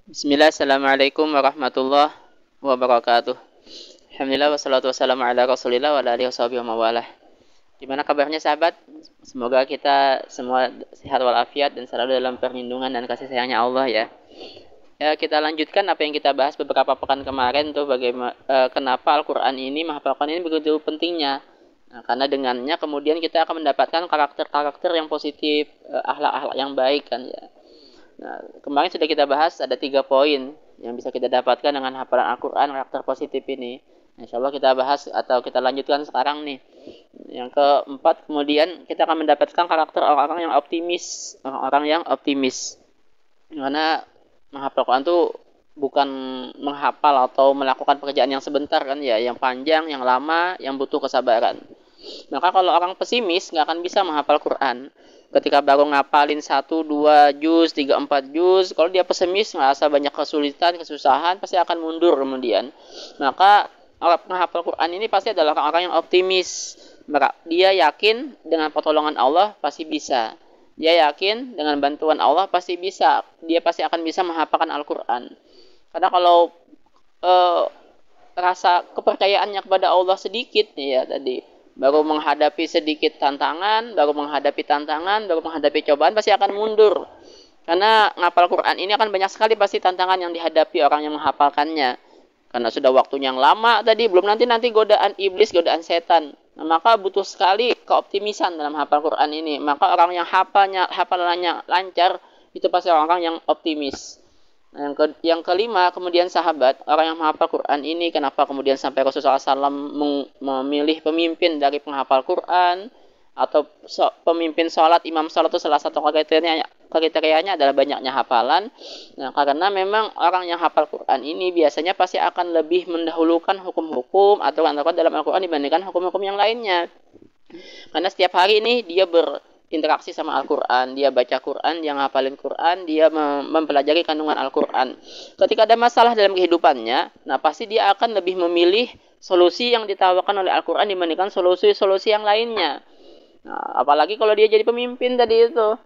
Bismillah, assalamualaikum warahmatullahi wabarakatuh. Alhamdulillah, wassalatu wassalamu ala rasulillah wa ala alihi washabihi wa mawalah. Gimana kabarnya sahabat? Semoga kita semua sehat walafiat dan selalu dalam perlindungan dan kasih sayangnya Allah ya. Ya, kita lanjutkan apa yang kita bahas beberapa pekan kemarin tuh bagaimana kenapa Al-Qur'an ini, menghafalkan ini begitu pentingnya. Nah, karena dengannya kemudian kita akan mendapatkan karakter-karakter yang positif, akhlak-akhlak yang baik kan ya. Nah, kemarin sudah kita bahas ada 3 poin yang bisa kita dapatkan dengan hafalan Al-Quran karakter positif ini. Insya Allah kita bahas atau kita lanjutkan sekarang nih. Yang keempat, kemudian kita akan mendapatkan karakter orang-orang yang optimis. Orang-orang yang optimis. Karena menghafal Quran itu bukan menghafal atau melakukan pekerjaan yang sebentar kan ya. Yang panjang, yang lama, yang butuh kesabaran. Maka kalau orang pesimis nggak akan bisa menghafal Quran. Ketika baru ngapalin 1, 2 juz, 3, 4 juz, kalau dia pesimis ngerasa banyak kesulitan, kesusahan, pasti akan mundur kemudian. Maka orang menghafal Quran ini pasti adalah orang-orang yang optimis. Dia yakin dengan pertolongan Allah pasti bisa. Dia yakin dengan bantuan Allah pasti bisa. Dia pasti akan bisa menghafalkan Al-Quran. Karena kalau eh, rasa kepercayaannya kepada Allah sedikit ya tadi, baru menghadapi sedikit tantangan, baru menghadapi cobaan, pasti akan mundur. Karena ngapal Quran ini akan banyak sekali pasti tantangan yang dihadapi orang yang menghafalkannya. Karena sudah waktunya yang lama tadi, belum nanti godaan iblis, godaan setan. Nah, maka butuh sekali keoptimisan dalam hafal Quran ini. Maka orang yang hafalannya lancar, itu pasti orang-orang yang optimis. Nah, yang kelima, kemudian sahabat, orang yang menghafal Quran ini, kenapa kemudian sampai Rasulullah SAW memilih pemimpin dari penghafal Quran, atau pemimpin sholat, imam sholat itu salah satu kriterianya adalah banyaknya hafalan. Nah, karena memang orang yang hafal Quran ini biasanya pasti akan lebih mendahulukan hukum-hukum atau aturan dalam Al-Quran dibandingkan hukum-hukum yang lainnya. Karena setiap hari ini dia berinteraksi sama Al-Quran, dia baca Quran, dia ngapalin Quran, dia mempelajari kandungan Al-Quran. Ketika ada masalah dalam kehidupannya, nah pasti dia akan lebih memilih solusi yang ditawarkan oleh Al-Quran dibandingkan solusi-solusi yang lainnya. Nah, apalagi kalau dia jadi pemimpin tadi itu.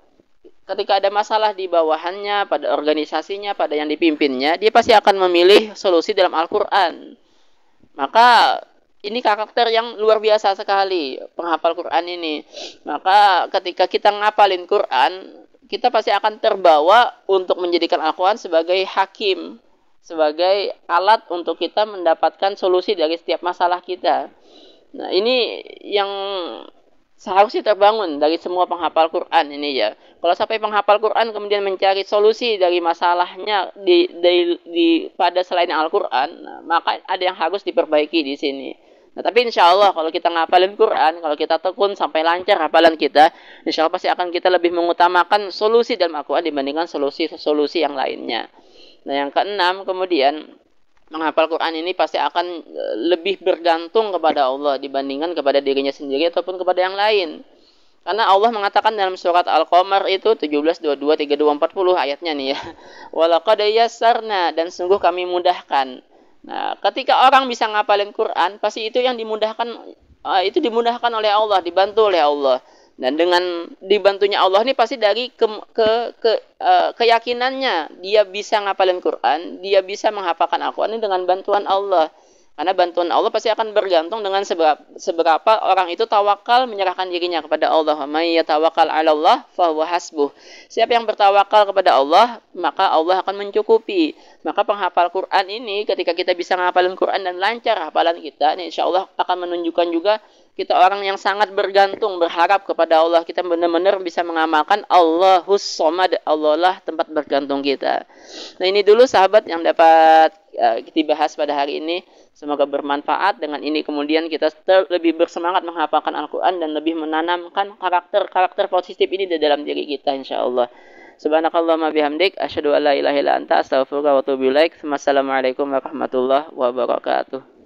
Ketika ada masalah di bawahannya, pada organisasinya, pada yang dipimpinnya, dia pasti akan memilih solusi dalam Al-Quran. Maka ini karakter yang luar biasa sekali penghafal Quran ini. Maka ketika kita ngapalin Quran, kita pasti akan terbawa untuk menjadikan Al-Quran sebagai hakim, sebagai alat untuk kita mendapatkan solusi dari setiap masalah kita. Nah, ini yang seharusnya terbangun dari semua penghafal Quran ini ya. Kalau sampai penghafal Quran kemudian mencari solusi dari masalahnya pada selain Al-Quran, nah, maka ada yang harus diperbaiki di sini. Nah, tapi insya Allah kalau kita ngapalin Quran, kalau kita tekun sampai lancar hafalan kita, insya Allah pasti akan kita lebih mengutamakan solusi dalam Al-Quran dibandingkan solusi-solusi yang lainnya. Nah, yang keenam, kemudian menghafal Quran ini pasti akan lebih bergantung kepada Allah dibandingkan kepada dirinya sendiri ataupun kepada yang lain. Karena Allah mengatakan dalam surat Al-Qamar itu 17, 22, 32, 40 ayatnya nih ya. Walaqad yassarna, dan sungguh kami mudahkan. Nah, ketika orang bisa ngapalin Quran, pasti itu yang dimudahkan, itu dimudahkan oleh Allah, dibantu oleh Allah. Dan dengan dibantunya Allah ini pasti dari keyakinannya dia bisa ngapalin Quran, dia bisa menghafalkan Al-Quran ini dengan bantuan Allah. Karena bantuan Allah pasti akan bergantung dengan seberapa orang itu tawakal menyerahkan dirinya kepada Allah. May yatawakkal 'ala Allah fahuwa hasbuh. Siapa yang bertawakal kepada Allah, maka Allah akan mencukupi. Maka penghafal Quran ini ketika kita bisa menghafalin Quran dan lancar hafalan kita, ini insya Allah akan menunjukkan juga kita orang yang sangat bergantung, berharap kepada Allah. Kita benar-benar bisa mengamalkan Allahus Somad. Allah lah tempat bergantung kita. Nah, ini dulu sahabat yang dapat dibahas pada hari ini. Semoga bermanfaat. Dengan ini kemudian kita lebih bersemangat menghafalkan Al-Quran dan lebih menanamkan karakter-karakter positif ini di dalam diri kita insya Allah. Subhanakallahumma bihamdik. Asyhadu an la ilaha illa anta astaghfiruka wa atubu ilaik. Wassalamualaikum warahmatullahi wabarakatuh.